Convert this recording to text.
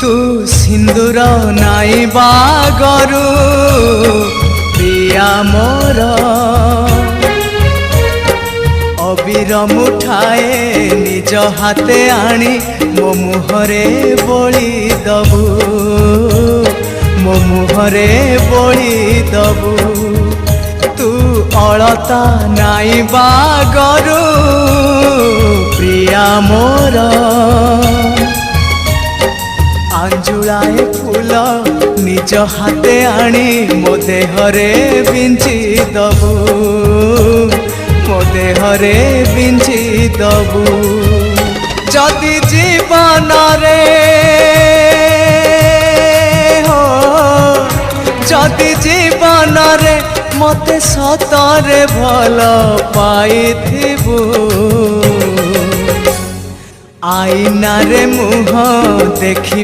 तू सिंदूर नाई बागरू प्रिया मोर अबीर मुठाए निज हाथे आनी मो मुहरे बोली दबू मो मुहरे बोली दबू तू अलता नाई बागरू प्रिया मोर आंजुलाए फूल निज हाथे आनी मो देहरे बिंची दबू मो देहरे बिंची दबू जदि जीवन रे हो जदि जीवन रे मते सतरे भल पाइथिबू आईना रे मुह देखी